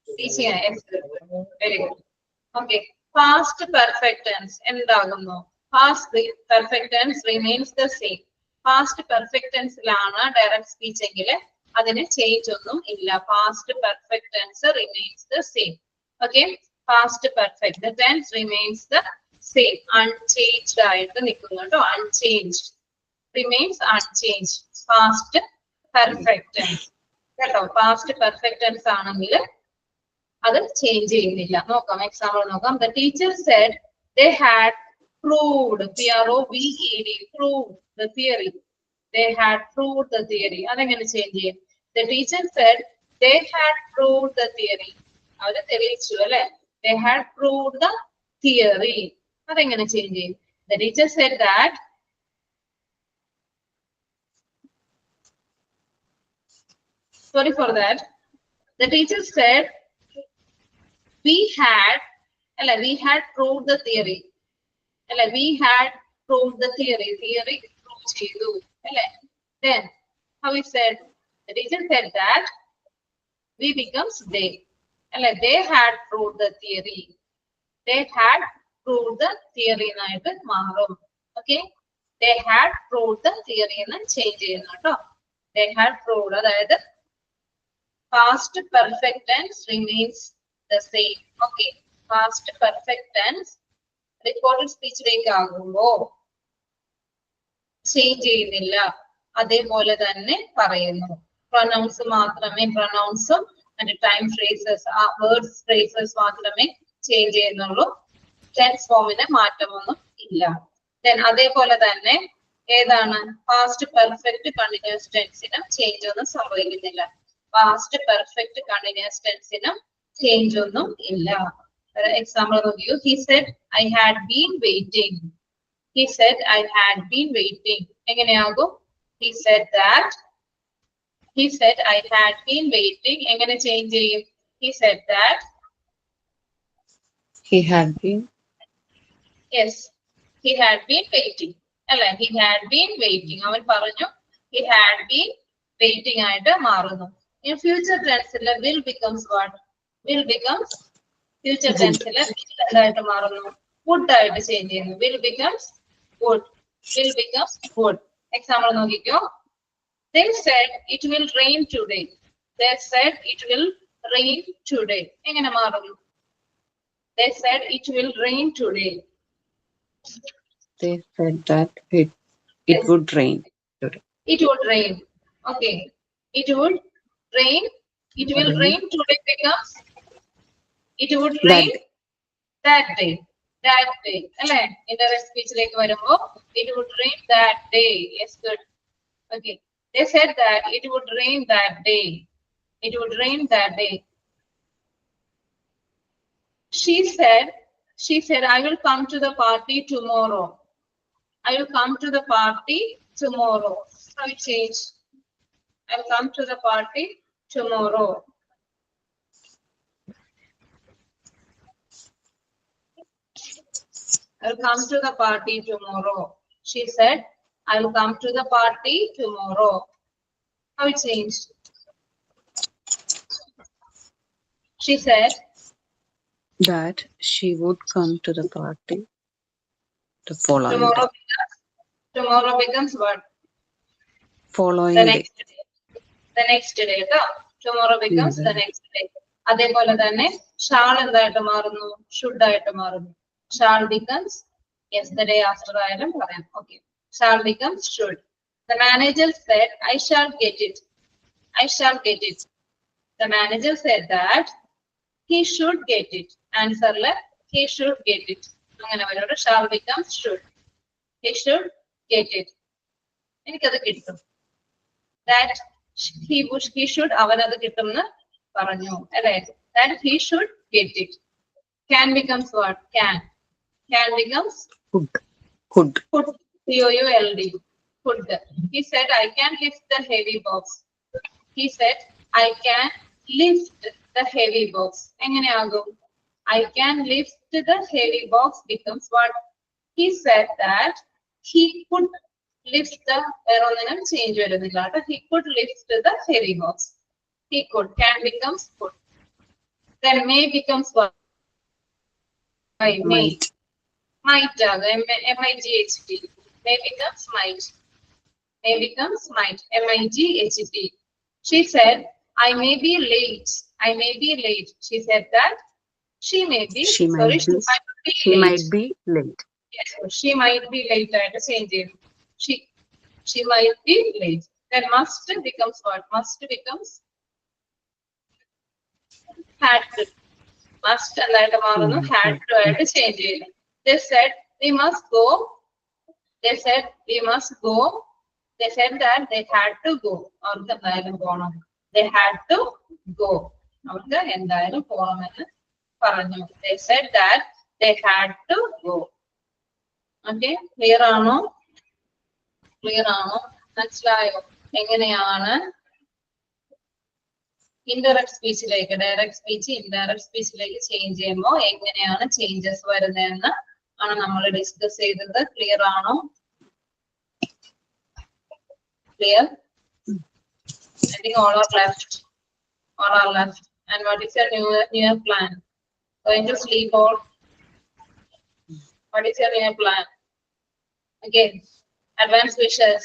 [SPEAKER 1] Teaching, yes, good. Very good. Okay, past perfect tense എന്താകുന്നു? Past perfect tense remains the same. Past perfect tenseലാണ് direct speech എങ്കിൽ അതിന് change ഒന്നും ഇല്ല. Past perfect tense remains the same. Okay, past perfect, the tense remains the same. Unchanged ആയിട്ട് നിൽക്കുന്നു കേട്ടോ. Unchanged, remains unchanged. Past perfect tense കേട്ടോ. Past perfect tense ആണെങ്കിൽ അത് ചേഞ്ച് ചെയ്യുന്നില്ല. നോക്കാം, എക്സാമ്പിൾ നോക്കാം. The teacher said they had proved, proved, proved the theory. They had proved the theory. അതെങ്ങനെ ചേഞ്ച് ചെയ്യും? The teacher said they had proved the theory. അവര് തെളിയിച്ചു അല്ലെ? They had proved the theory. അതെങ്ങനെ change ചെയ്യും? The teacher said that sorry for that. The teacher said we had proved the theory. We had proved the theory. Theory prove ചെയ്തു അല്ലെ? Then how we said, the teacher said that we becomes they. They had proved the theory. They had proved the theory എന്നായിട്ട് മാറും. Okay, they had proved the theory എന്ന് change ചെയ്യുന്നു കേട്ടോ. They had proved, അതായത് past perfect tense remains the same. Okay, past perfect tense reported സ്പീച്ചിലേക്ക് ആകുമ്പോ change ചെയ്യുന്നില്ല, അതേപോലെ തന്നെ പറയുന്നു. പ്രൊനൗൺസ് മാത്രമേ, പ്രൊനൗൺസും മറ്റു ടൈം ഫ്രേസസ്, ആ വേർഡ്സ് ഫ്രേസസ് മാത്രമേ ചേഞ്ച് ചെയ്യുന്നുള്ളൂ. ടെൻസ് ഫോമിന് മാറ്റമൊന്നും ഇല്ല. Then അതേപോലെ തന്നെ ഏതാണ്? പാസ്റ്റ് പെർഫെക്റ്റ് കണ്ടിന്യൂസ് ടെൻസിനും ചേഞ്ച് ഒന്നും സംഭവിക്കുന്നില്ല. പാസ്റ്റ് പെർഫെക്റ്റ് കണ്ടിന്യൂസ് ടെൻസിനും ചേഞ്ച് ഒന്നും ഇല്ല. എക്സാമ്പിൾ നോക്കിയോ. He said I had been waiting. He said I had been waiting. എങ്ങനെയാകും? He said that. He said I had been waiting. എങ്ങനെ change ചെയ്യും? He said that.
[SPEAKER 3] He had been.
[SPEAKER 1] Yes, he had been waiting. അല്ലെ? He had been waiting. അവൻ പറഞ്ഞു he had been waiting ആയിട്ട് മാറുന്നു. In future tense will becomes what? Will becomes future tense എന്തായിട്ട് മാറുന്നു? Would ആയിട്ട് change ചെയ്യുന്നു. Will becomes would. Will becomes would. Example നോക്കിക്കോ. They said it will rain today. They said it will rain today. എങ്ങനെ മാറുന്നു? They said it will rain today.
[SPEAKER 3] They said that it would rain today.
[SPEAKER 1] It would rain. Okay. It would rain. It will rain today becomes it would rain that day. That day. അല്ലേ? Indirect speechലേക്ക് വരുമ്പോ it would rain that day. Yes, good. Okay. They said that it would rain that day. It would rain that day. She said, I will come to the party tomorrow. I will come to the party tomorrow. How it change? I will come to the party tomorrow. I will come to the party tomorrow. She said, I will come to the party tomorrow. How it changed? She said
[SPEAKER 3] That she would come to the party the following
[SPEAKER 1] tomorrow
[SPEAKER 3] day.
[SPEAKER 1] becomes what?
[SPEAKER 3] Following
[SPEAKER 1] The
[SPEAKER 3] day.
[SPEAKER 1] next day. The next day. Tomorrow becomes the next day. അതേപോലെ തന്നെ shawl എന്തായിട്ട് മാറുന്നു? Should ആയിട്ട് മാറുന്നു. Shawl becomes yesterday after ആയാലും പറയാം. Okay. Shall becomes should. The manager said, I shall get it. I shall get it. The manager said that he should get it. Answer he should get it. അങ്ങനെ വരും. Shall becomes should. He should get it. എനിക്കത് കിട്ടും. That he should അവനത് കിട്ടും എന്ന് പറഞ്ഞു അല്ലേ? That he should get it. Can becomes what? Can becomes
[SPEAKER 3] Could.
[SPEAKER 1] could. COULD. Could. He said I can lift the heavy box. He said, I can lift the heavy box. I can lift the heavy box becomes what? He said that he could lift the change. He could lift the heavy box. He could. Can becomes could. Then may becomes what? May.
[SPEAKER 3] Might.
[SPEAKER 1] Might. M-I-G-H-T. May becomes might. May becomes might. M-I-G-H-T. She said, I may be late. I may be late. She said that she may be.
[SPEAKER 3] She might
[SPEAKER 1] Sorry,
[SPEAKER 3] be. She
[SPEAKER 1] late.
[SPEAKER 3] might be late.
[SPEAKER 1] Yes, she might be late at the same time. She might be late. Then must becomes what? Must becomes had to. Must and that had to change. They said we must go. They said we must go. They said that they had to go. They had to go. They said that they had to go. Okay, clear ആണോ? Clear ആണോ? മനസ്സിലായോ? എങ്ങനെയാണ് indirect സ്പീച്ചിലേക്ക് direct speech indirect സ്പീച്ചിലേക്ക് change ചെയ്യുമ്പോൾ എങ്ങനെയാണ് changes വരുന്നതെന്ന് ആണ് നമ്മൾ ഡിസ്കസ് ചെയ്തത്. ക്ലിയർ ആണോ? Clear? I think all are left. All are left. And what is your new year plan? Going to sleep or what is your new year plan? Again, advance wishes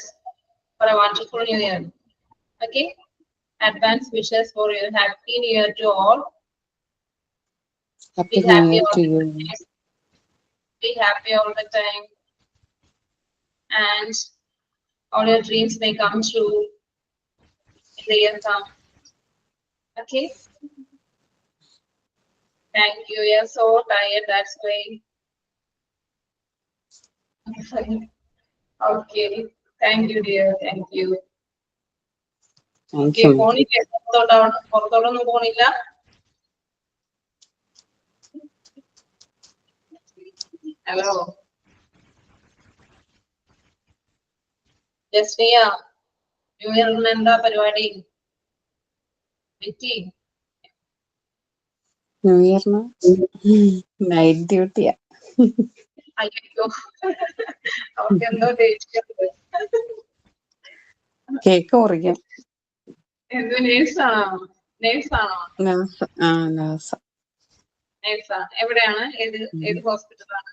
[SPEAKER 1] for a wonderful new year. Okay? Advance wishes for a happy new year to all.
[SPEAKER 3] Happy
[SPEAKER 1] Be happy
[SPEAKER 3] New Year
[SPEAKER 1] all
[SPEAKER 3] to
[SPEAKER 1] the
[SPEAKER 3] you.
[SPEAKER 1] time. Be happy all the time. And all your dreams may come true in the year come. Okay? Thank you. You're so tired, that's why. Okay. Thank you, dear. Thank you.
[SPEAKER 3] Thank
[SPEAKER 1] Okay,
[SPEAKER 3] you.
[SPEAKER 1] പുറത്തോട്ടൊന്നും പോണില്ല. Hello ജസ്മിയ, new ഇയറിന് എന്താ പരിപാടി? വിറ്റി
[SPEAKER 3] New Year no? Night duty.
[SPEAKER 1] അയ്യോ അവർക്ക് എന്തോ ദേഷ്യം.
[SPEAKER 3] Cake മുറിക്കും.
[SPEAKER 1] എന്ത് നേഴ്സാണോ? നേഴ്സാണോ?
[SPEAKER 3] Nurse.
[SPEAKER 1] നേഴ്സാ. എവിടെയാണ്? ഏത് ഹോസ്പിറ്റലാണ്?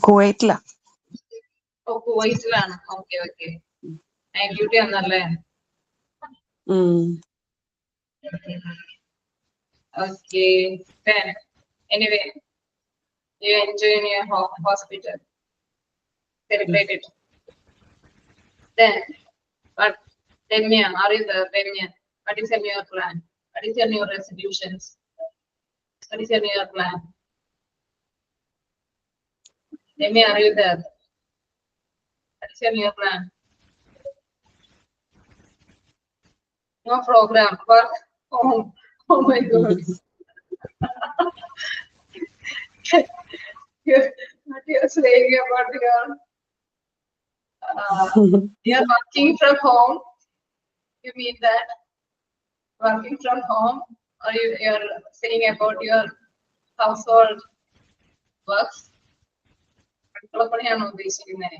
[SPEAKER 3] കുവൈറ്റിലാ.
[SPEAKER 1] ഓ, കുവൈറ്റിലാണ്. Okay okay. നൈറ്റ് ഡ്യൂട്ടി ആണല്ലേ? Okay. Then, anyway, you enjoy in your hospital. Celebrate it. Then, but Demya, are you there? Demya, what is your new year plan? What is your new resolutions? What is your new year plan? Demya, are you there? What is your new year plan? No program, work home. Oh my God. What you're saying about you're working from home? You mean that? Working from home? Or you're saying about your household works? അടുക്കളപ്പണിയാണോ ഉദ്ദേശിക്കുന്നത്?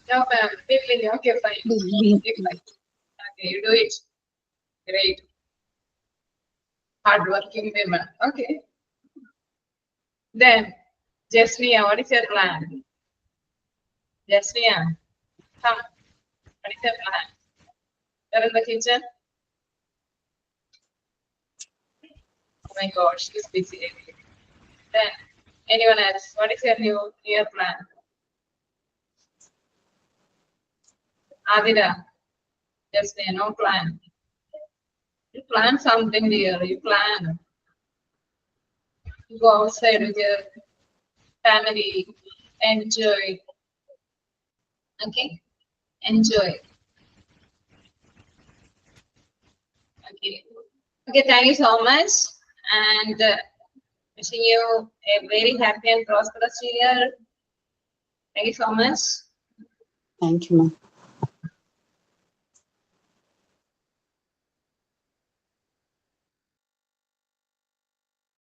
[SPEAKER 1] No, ma'am. Okay, fine. Okay, fine. Okay, you do it. Great. Hardworking women. Okay. Then, Jasmia, what is your plan? Jasmia, come. What is your plan? You're in the kitchen? Oh my God, she's busy. Then, anyone else? What is your new year plan? Adira, Jasmia, no plan. You plan something, dear. You plan. You go outside with your family. Enjoy. Okay? Enjoy. Okay. Okay, thank you so much. And wishing you a very happy and prosperous year. Thank you so much.
[SPEAKER 3] Thank you, ma'am.